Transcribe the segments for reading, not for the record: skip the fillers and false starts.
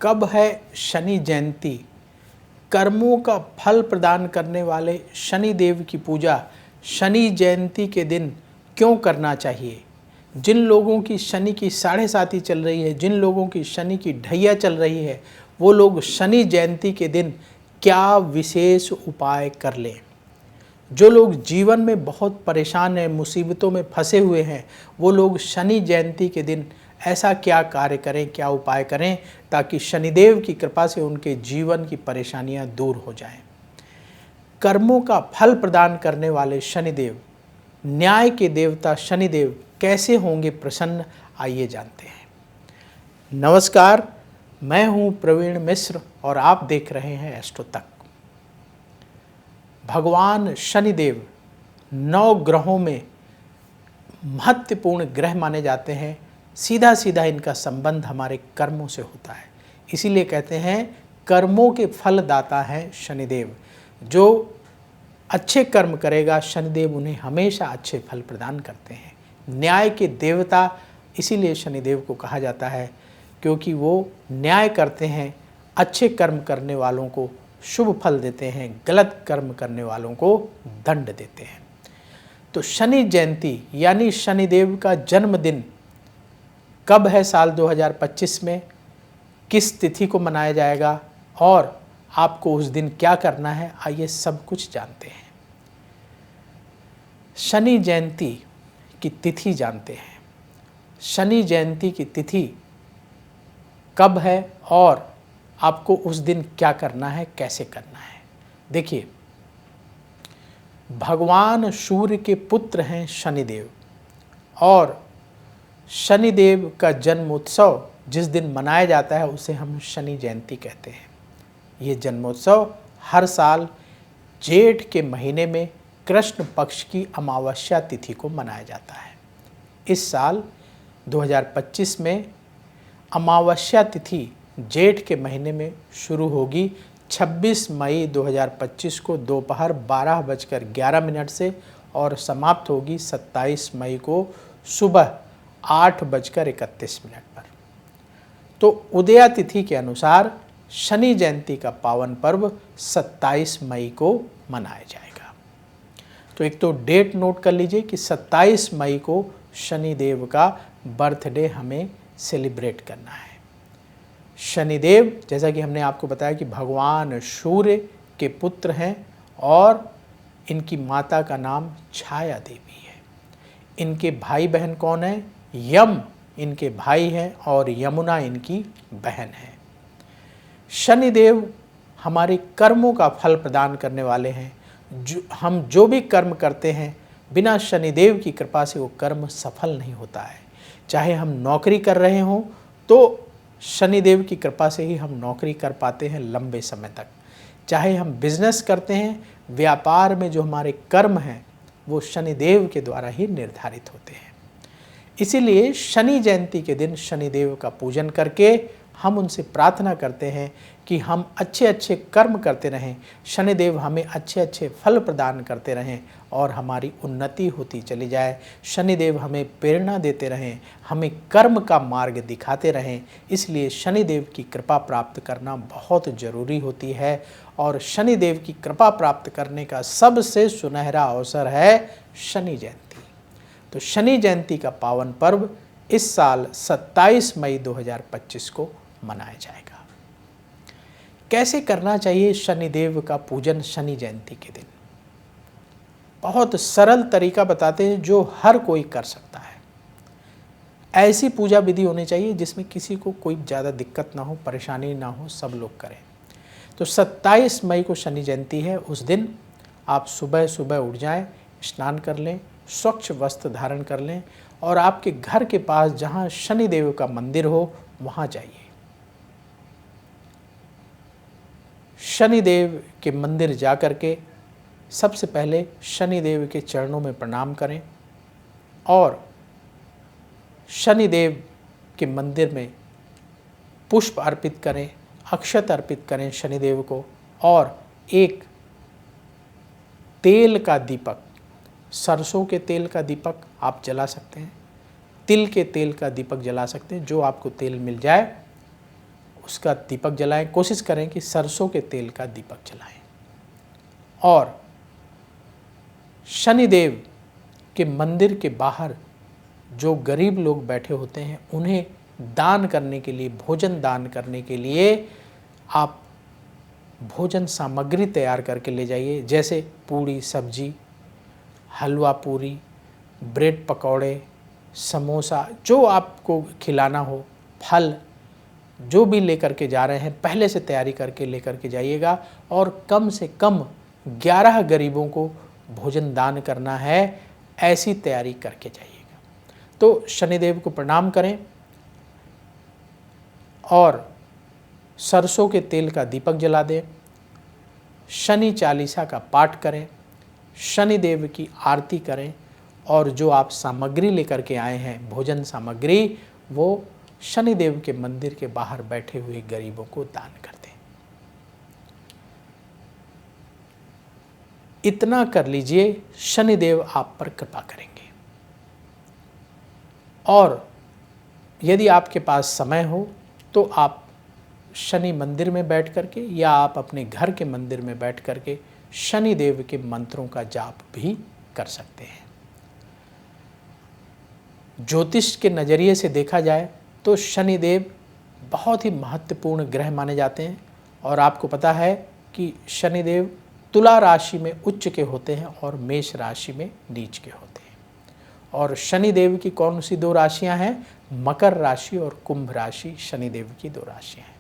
कब है शनि जयंती? कर्मों का फल प्रदान करने वाले शनि देव की पूजा शनि जयंती के दिन क्यों करना चाहिए? जिन लोगों की शनि की 7.5 चल रही है, जिन लोगों की शनि की ढैया चल रही है, वो लोग शनि जयंती के दिन क्या विशेष उपाय कर लें? जो लोग जीवन में बहुत परेशान हैं, मुसीबतों में फंसे हुए हैं, वो लोग शनि जयंती के दिन ऐसा क्या कार्य करें, क्या उपाय करें ताकि शनिदेव की कृपा से उनके जीवन की परेशानियां दूर हो जाएं। कर्मों का फल प्रदान करने वाले शनिदेव, न्याय के देवता शनिदेव कैसे होंगे प्रसन्न, आइए जानते हैं। नमस्कार, मैं हूं प्रवीण मिश्र और आप देख रहे हैं एस्ट्रो तक। भगवान शनिदेव 9 ग्रहों में महत्वपूर्ण ग्रह माने जाते हैं। सीधा सीधा इनका संबंध हमारे कर्मों से होता है। इसीलिए कहते हैं कर्मों के फलदाता हैं शनिदेव। जो अच्छे कर्म करेगा शनिदेव उन्हें हमेशा अच्छे फल प्रदान करते हैं। न्याय के देवता इसीलिए शनिदेव को कहा जाता है क्योंकि वो न्याय करते हैं, अच्छे कर्म करने वालों को शुभ फल देते हैं, गलत कर्म करने वालों को दंड देते हैं। तो शनि जयंती यानी शनिदेव का जन्मदिन कब है साल 2025 में, किस तिथि को मनाया जाएगा और आपको उस दिन क्या करना है, आइए सब कुछ जानते हैं। शनि जयंती की तिथि जानते हैं। शनि जयंती की तिथि कब है और आपको उस दिन क्या करना है, कैसे करना है। देखिए, भगवान सूर्य के पुत्र हैं शनिदेव और शनिदेव का जन्मोत्सव जिस दिन मनाया जाता है उसे हम शनि जयंती कहते हैं। ये जन्मोत्सव हर साल जेठ के महीने में कृष्ण पक्ष की अमावस्या तिथि को मनाया जाता है। इस साल 2025 में अमावस्या तिथि जेठ के महीने में शुरू होगी 26 मई 2025 को दोपहर 12:11 से और समाप्त होगी 27 मई को सुबह 8:31 पर। तो उदया तिथि के अनुसार शनि जयंती का पावन पर्व 27 मई को मनाया जाएगा। तो एक तो डेट नोट कर लीजिए कि 27 मई को शनिदेव का बर्थडे हमें सेलिब्रेट करना है। शनिदेव, जैसा कि हमने आपको बताया कि भगवान सूर्य के पुत्र हैं और इनकी माता का नाम छाया देवी है। इनके भाई बहन कौन है? यम इनके भाई हैं और यमुना इनकी बहन है। शनिदेव हमारे कर्मों का फल प्रदान करने वाले हैं। हम जो भी कर्म करते हैं बिना शनिदेव की कृपा से वो कर्म सफल नहीं होता है। चाहे हम नौकरी कर रहे हों तो शनिदेव की कृपा से ही हम नौकरी कर पाते हैं लंबे समय तक। चाहे हम बिजनेस करते हैं, व्यापार में जो हमारे कर्म हैं वो शनिदेव के द्वारा ही निर्धारित होते हैं। इसीलिए शनि जयंती के दिन शनिदेव का पूजन करके हम उनसे प्रार्थना करते हैं कि हम अच्छे अच्छे कर्म करते रहें, शनिदेव हमें अच्छे अच्छे फल प्रदान करते रहें और हमारी उन्नति होती चली जाए। शनिदेव हमें प्रेरणा देते रहें, हमें कर्म का मार्ग दिखाते रहें। इसलिए शनिदेव की कृपा प्राप्त करना बहुत ज़रूरी होती है और शनिदेव की कृपा प्राप्त करने का सबसे सुनहरा अवसर है शनि जयंती। तो शनि जयंती का पावन पर्व इस साल 27 मई 2025 को मनाया जाएगा। कैसे करना चाहिए शनिदेव का पूजन शनि जयंती के दिन? बहुत सरल तरीका बताते हैं जो हर कोई कर सकता है। ऐसी पूजा विधि होनी चाहिए जिसमें किसी को कोई ज़्यादा दिक्कत ना हो, परेशानी ना हो, सब लोग करें। तो 27 मई को शनि जयंती है। उस दिन आप सुबह सुबह उठ जाएं, स्नान कर लें, स्वच्छ वस्त्र धारण कर लें और आपके घर के पास जहाँ शनिदेव का मंदिर हो वहाँ जाइए। शनिदेव के मंदिर जा कर के सबसे पहले शनिदेव के चरणों में प्रणाम करें और शनिदेव के मंदिर में पुष्प अर्पित करें, अक्षत अर्पित करें शनिदेव को और एक तेल का दीपक, सरसों के तेल का दीपक आप जला सकते हैं, तिल के तेल का दीपक जला सकते हैं, जो आपको तेल मिल जाए उसका दीपक जलाएं। कोशिश करें कि सरसों के तेल का दीपक जलाएं। और शनिदेव के मंदिर के बाहर जो गरीब लोग बैठे होते हैं उन्हें दान करने के लिए, भोजन दान करने के लिए आप भोजन सामग्री तैयार करके ले जाइए, जैसे पूड़ी सब्जी, हलवा पूरी, ब्रेड पकौड़े, समोसा, जो आपको खिलाना हो, फल, जो भी लेकर के जा रहे हैं पहले से तैयारी करके लेकर के जाइएगा। और कम से कम 11 गरीबों को भोजन दान करना है, ऐसी तैयारी करके जाइएगा। तो शनिदेव को प्रणाम करें और सरसों के तेल का दीपक जला दें, शनि चालीसा का पाठ करें, शनिदेव की आरती करें और जो आप सामग्री लेकर के आए हैं, भोजन सामग्री, वो शनिदेव के मंदिर के बाहर बैठे हुए गरीबों को दान कर दें। इतना कर लीजिए, शनिदेव आप पर कृपा करेंगे। और यदि आपके पास समय हो तो आप शनि मंदिर में बैठ करके या आप अपने घर के मंदिर में बैठ करके शनिदेव के मंत्रों का जाप भी कर सकते हैं। ज्योतिष के नज़रिए से देखा जाए तो शनिदेव बहुत ही महत्वपूर्ण ग्रह माने जाते हैं। और आपको पता है कि शनिदेव तुला राशि में उच्च के होते हैं और मेष राशि में नीच के होते हैं। और शनिदेव की कौन सी 2 राशियां हैं? मकर राशि और कुंभ राशि शनिदेव की 2 राशियां हैं।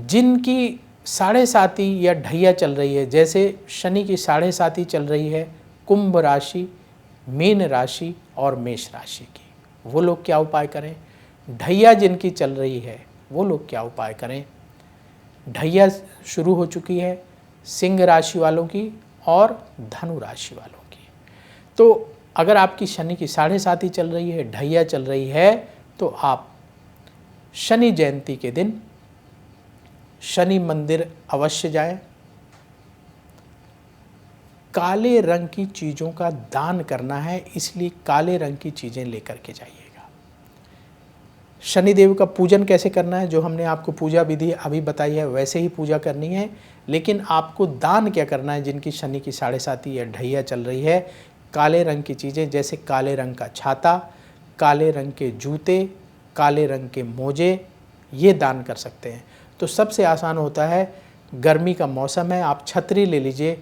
जिनकी 7.5 या ढैया चल रही है, जैसे शनि की 7.5 चल रही है कुंभ राशि, मीन राशि और मेष राशि की, वो लोग क्या उपाय करें? ढैया जिनकी चल रही है वो लोग क्या उपाय करें? ढैया शुरू हो चुकी है सिंह राशि वालों की और धनु राशि वालों की। तो अगर आपकी शनि की 7.5 चल रही है, ढैया चल रही है, तो आप शनि जयंती के दिन शनि मंदिर अवश्य जाएं। काले रंग की चीज़ों का दान करना है, इसलिए काले रंग की चीज़ें लेकर के जाइएगा। शनिदेव का पूजन कैसे करना है, जो हमने आपको पूजा विधि अभी बताई है वैसे ही पूजा करनी है। लेकिन आपको दान क्या करना है? जिनकी शनि की 7.5 या ढैया चल रही है, काले रंग की चीज़ें, जैसे काले रंग का छाता, काले रंग के जूते, काले रंग के मोजे, ये दान कर सकते हैं। तो सबसे आसान होता है, गर्मी का मौसम है, आप छतरी ले लीजिए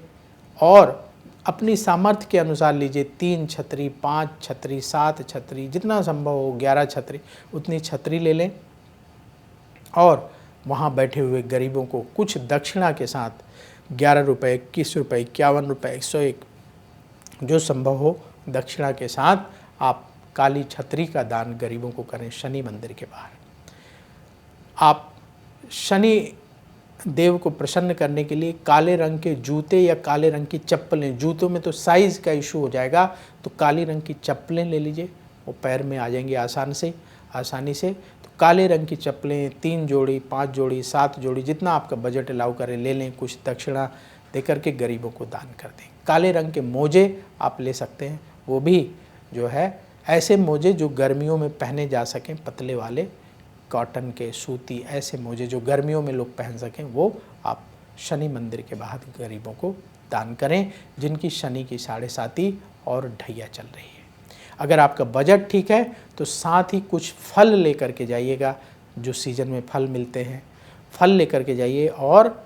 और अपनी सामर्थ्य के अनुसार लीजिए। 3 छतरी, 5 छतरी, 7 छतरी, जितना संभव हो 11 छतरी, उतनी छतरी ले लें और वहाँ बैठे हुए गरीबों को कुछ दक्षिणा के साथ 11 रुपये, 21 रुपये, 51 रुपये, 101, जो संभव हो दक्षिणा के साथ आप काली छतरी का दान गरीबों को करें शनि मंदिर के बाहर। आप शनि देव को प्रसन्न करने के लिए काले रंग के जूते या काले रंग की चप्पलें, जूतों में तो साइज़ का इशू हो जाएगा, तो काली रंग की चप्पलें ले लीजिए, वो पैर में आ जाएंगी आसानी से। तो काले रंग की चप्पलें 3 जोड़ी, 5 जोड़ी, 7 जोड़ी, जितना आपका बजट अलाउ करे ले लें, कुछ दक्षिणा दे करके गरीबों को दान कर दें। काले रंग के मोजे आप ले सकते हैं, वो भी जो है ऐसे मोजे जो गर्मियों में पहने जा सकें, पतले वाले कॉटन के, सूती, ऐसे मोजे जो गर्मियों में लोग पहन सकें, वो आप शनि मंदिर के बाहर गरीबों को दान करें जिनकी शनि की 7.5 और ढैया चल रही है। अगर आपका बजट ठीक है तो साथ ही कुछ फल लेकर के जाइएगा, जो सीज़न में फल मिलते हैं, फल लेकर के जाइए। और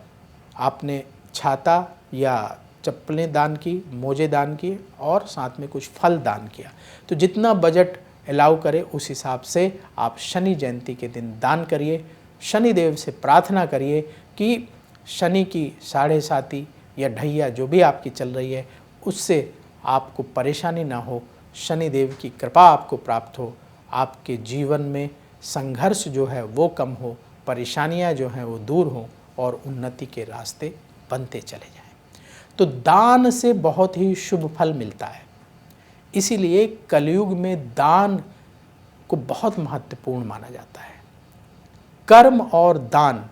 आपने छाता या चप्पलें दान की, मोजे दान किए और साथ में कुछ फल दान किया, तो जितना बजट अलाउ करे उस हिसाब से आप शनि जयंती के दिन दान करिए। शनिदेव से प्रार्थना करिए कि शनि की 7.5 या ढैया जो भी आपकी चल रही है उससे आपको परेशानी ना हो, शनिदेव की कृपा आपको प्राप्त हो, आपके जीवन में संघर्ष जो है वो कम हो, परेशानियां जो हैं वो दूर हों और उन्नति के रास्ते बनते चले जाएं। तो दान से बहुत ही शुभ फल मिलता है, इसीलिए कलयुग में दान को बहुत महत्वपूर्ण माना जाता है। कर्म और दान,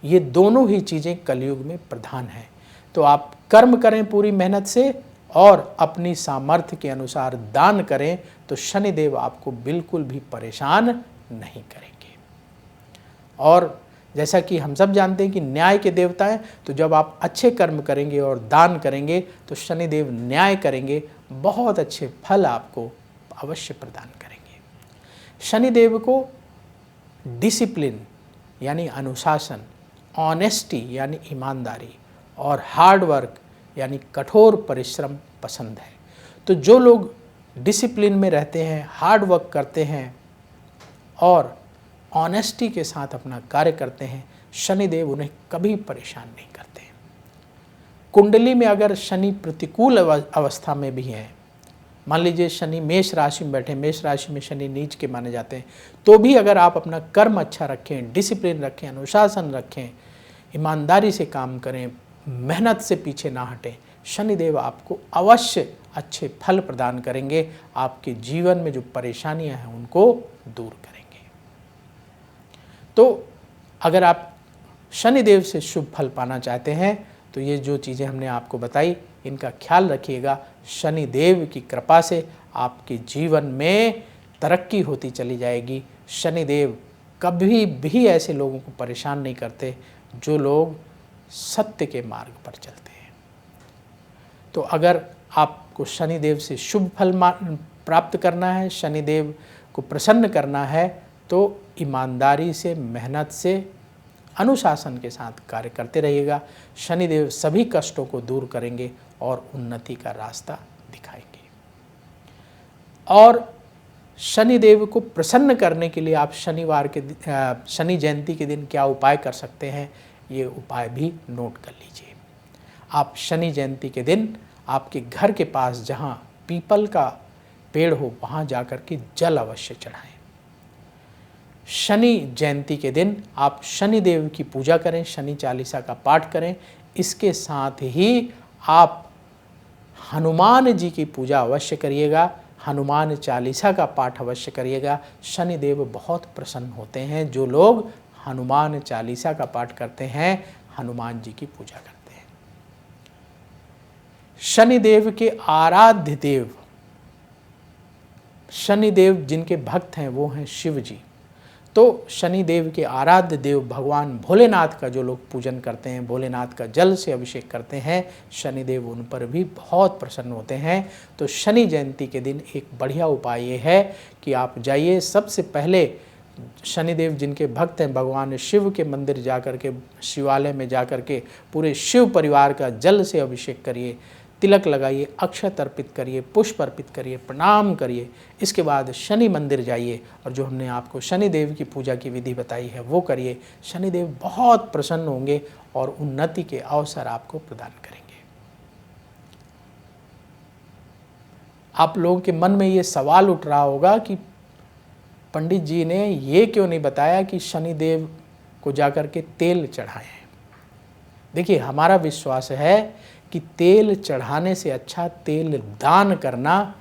ये दोनों ही चीज़ें कलयुग में प्रधान हैं। तो आप कर्म करें पूरी मेहनत से और अपनी सामर्थ्य के अनुसार दान करें, तो शनिदेव आपको बिल्कुल भी परेशान नहीं करेंगे। और जैसा कि हम सब जानते हैं कि न्याय के देवता हैं, तो जब आप अच्छे कर्म करेंगे और दान करेंगे तो शनिदेव न्याय करेंगे, बहुत अच्छे फल आपको अवश्य प्रदान करेंगे। शनिदेव को डिसिप्लिन यानी अनुशासन, ऑनेस्टी यानी ईमानदारी और हार्ड वर्क यानी कठोर परिश्रम पसंद है। तो जो लोग डिसिप्लिन में रहते हैं, हार्ड वर्क करते हैं और ऑनेस्टी के साथ अपना कार्य करते हैं, शनिदेव उन्हें कभी परेशान नहीं करते। कुंडली में अगर शनि प्रतिकूल अवस्था में भी हैं, मान लीजिए शनि मेष राशि में बैठे, मेष राशि में शनि नीच के माने जाते हैं, तो भी अगर आप अपना कर्म अच्छा रखें, डिसिप्लिन रखें, अनुशासन रखें, ईमानदारी से काम करें, मेहनत से पीछे ना हटें, शनिदेव आपको अवश्य अच्छे फल प्रदान करेंगे, आपके जीवन में जो परेशानियां हैं उनको दूर करेंगे। तो अगर आप शनिदेव से शुभ फल पाना चाहते हैं तो ये जो चीज़ें हमने आपको बताई इनका ख्याल रखिएगा। शनिदेव की कृपा से आपके जीवन में तरक्की होती चली जाएगी। शनिदेव कभी भी ऐसे लोगों को परेशान नहीं करते जो लोग सत्य के मार्ग पर चलते हैं। तो अगर आपको शनिदेव से शुभ फल प्राप्त करना है, शनिदेव को प्रसन्न करना है, तो ईमानदारी से, मेहनत से, अनुशासन के साथ कार्य करते रहिएगा। शनिदेव सभी कष्टों को दूर करेंगे और उन्नति का रास्ता दिखाएंगे। और शनिदेव को प्रसन्न करने के लिए आप शनि जयंती के दिन क्या उपाय कर सकते हैं, ये उपाय भी नोट कर लीजिए। आप शनि जयंती के दिन आपके घर के पास जहाँ पीपल का पेड़ हो वहाँ जाकर के जल अवश्य चढ़ाएं। शनि जयंती के दिन आप शनिदेव की पूजा करें, शनि चालीसा का पाठ करें। इसके साथ ही आप हनुमान जी की पूजा अवश्य करिएगा, हनुमान चालीसा का पाठ अवश्य करिएगा। शनिदेव बहुत प्रसन्न होते हैं जो लोग हनुमान चालीसा का पाठ करते हैं, हनुमान जी की पूजा करते हैं। शनिदेव के आराध्य देव, शनिदेव जिनके भक्त हैं वो हैं शिव जी। तो शनिदेव के आराध्य देव भगवान भोलेनाथ का जो लोग पूजन करते हैं, भोलेनाथ का जल से अभिषेक करते हैं, शनिदेव उन पर भी बहुत प्रसन्न होते हैं। तो शनि जयंती के दिन एक बढ़िया उपाय ये है कि आप जाइए, सबसे पहले शनिदेव जिनके भक्त हैं भगवान शिव के मंदिर जाकर के, शिवालय में जाकर के पूरे शिव परिवार का जल से अभिषेक करिए, तिलक लगाइए, अक्षत अर्पित करिए, पुष्प अर्पित करिए, प्रणाम करिए। इसके बाद शनि मंदिर जाइए और जो हमने आपको शनिदेव की पूजा की विधि बताई है वो करिए। शनिदेव बहुत प्रसन्न होंगे और उन्नति के अवसर आपको प्रदान करेंगे। आप लोगों के मन में ये सवाल उठ रहा होगा कि पंडित जी ने ये क्यों नहीं बताया कि शनिदेव को जाकर के तेल चढ़ाएं। देखिए, हमारा विश्वास है कि तेल चढ़ाने से अच्छा तेल दान करना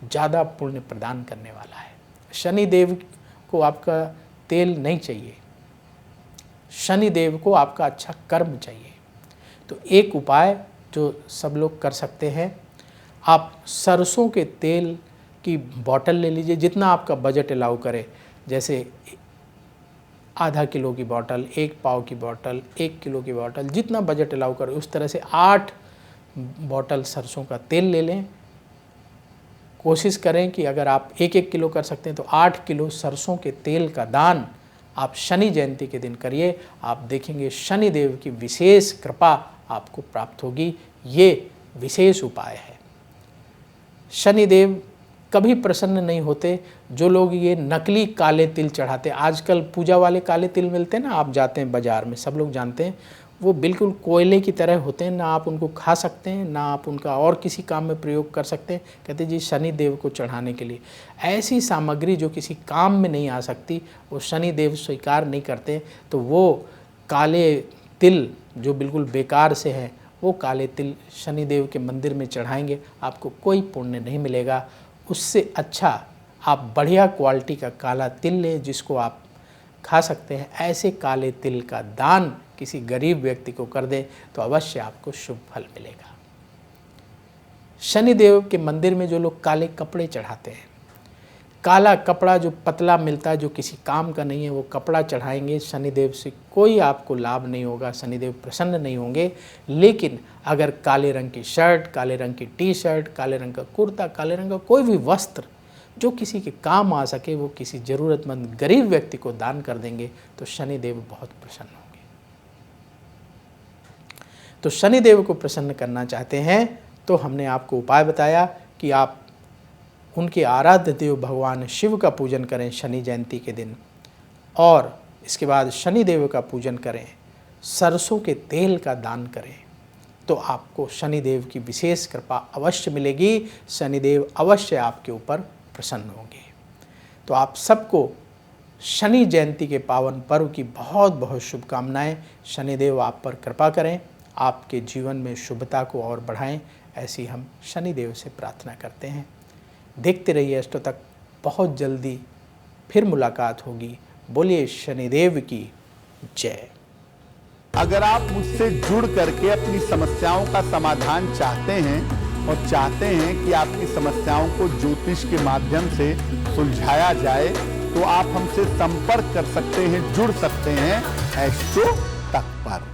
ज़्यादा पुण्य प्रदान करने वाला है। शनिदेव को आपका तेल नहीं चाहिए, शनिदेव को आपका अच्छा कर्म चाहिए। तो एक उपाय जो सब लोग कर सकते हैं, आप सरसों के तेल की बोतल ले लीजिए, जितना आपका बजट अलाउ करे, जैसे आधा किलो की बोतल, 1 पाव की बोतल, 1 किलो की बोतल, जितना बजट अलाउ करे उस तरह से 8 बोतल सरसों का तेल ले लें। कोशिश करें कि अगर आप 1-1 किलो कर सकते हैं तो 8 किलो सरसों के तेल का दान आप शनि जयंती के दिन करिए। आप देखेंगे शनिदेव की विशेष कृपा आपको प्राप्त होगी। ये विशेष उपाय है। शनिदेव कभी प्रसन्न नहीं होते जो लोग ये नकली काले तिल चढ़ाते। आजकल पूजा वाले काले तिल मिलते हैं ना, आप जाते हैं बाज़ार में, सब लोग जानते हैं, वो बिल्कुल कोयले की तरह होते हैं। ना आप उनको खा सकते हैं, ना आप उनका और किसी काम में प्रयोग कर सकते हैं। कहते जी शनि देव को चढ़ाने के लिए। ऐसी सामग्री जो किसी काम में नहीं आ सकती वो शनि देव स्वीकार नहीं करते। तो वो काले तिल जो बिल्कुल बेकार से हैं, वो काले तिल शनिदेव के मंदिर में चढ़ाएंगे, आपको कोई पुण्य नहीं मिलेगा। उससे अच्छा आप बढ़िया क्वालिटी का काला तिल लें जिसको आप खा सकते हैं। ऐसे काले तिल का दान किसी गरीब व्यक्ति को कर दें तो अवश्य आपको शुभ फल मिलेगा। शनिदेव के मंदिर में जो लोग काले कपड़े चढ़ाते हैं, काला कपड़ा जो पतला मिलता है, जो किसी काम का नहीं है, वो कपड़ा चढ़ाएंगे, शनिदेव से कोई आपको लाभ नहीं होगा, शनिदेव प्रसन्न नहीं होंगे। लेकिन अगर काले रंग की शर्ट, काले रंग की टी शर्ट, काले रंग का कुर्ता, काले रंग का कोई भी वस्त्र जो किसी के काम आ सके, वो किसी ज़रूरतमंद गरीब व्यक्ति को दान कर देंगे तो शनिदेव बहुत प्रसन्न होंगे। तो शनिदेव को प्रसन्न करना चाहते हैं तो हमने आपको उपाय बताया कि आप उनके आराध्य देव भगवान शिव का पूजन करें शनि जयंती के दिन, और इसके बाद शनिदेव का पूजन करें, सरसों के तेल का दान करें, तो आपको शनिदेव की विशेष कृपा अवश्य मिलेगी। शनिदेव अवश्य आपके ऊपर प्रसन्न होंगे। तो आप सबको शनि जयंती के पावन पर्व की बहुत बहुत शुभकामनाएं। शनिदेव आप पर कृपा करें, आपके जीवन में शुभता को और बढ़ाएं, ऐसी हम शनिदेव से प्रार्थना करते हैं। देखते रहिए अष्टोतक, बहुत जल्दी फिर मुलाकात होगी। बोलिए शनिदेव की जय। अगर आप मुझसे जुड़ करके अपनी समस्याओं का समाधान चाहते हैं और चाहते हैं कि आपकी समस्याओं को ज्योतिष के माध्यम से सुलझाया जाए, तो आप हमसे संपर्क कर सकते हैं, जुड़ सकते हैं एस्ट्रो तक पर।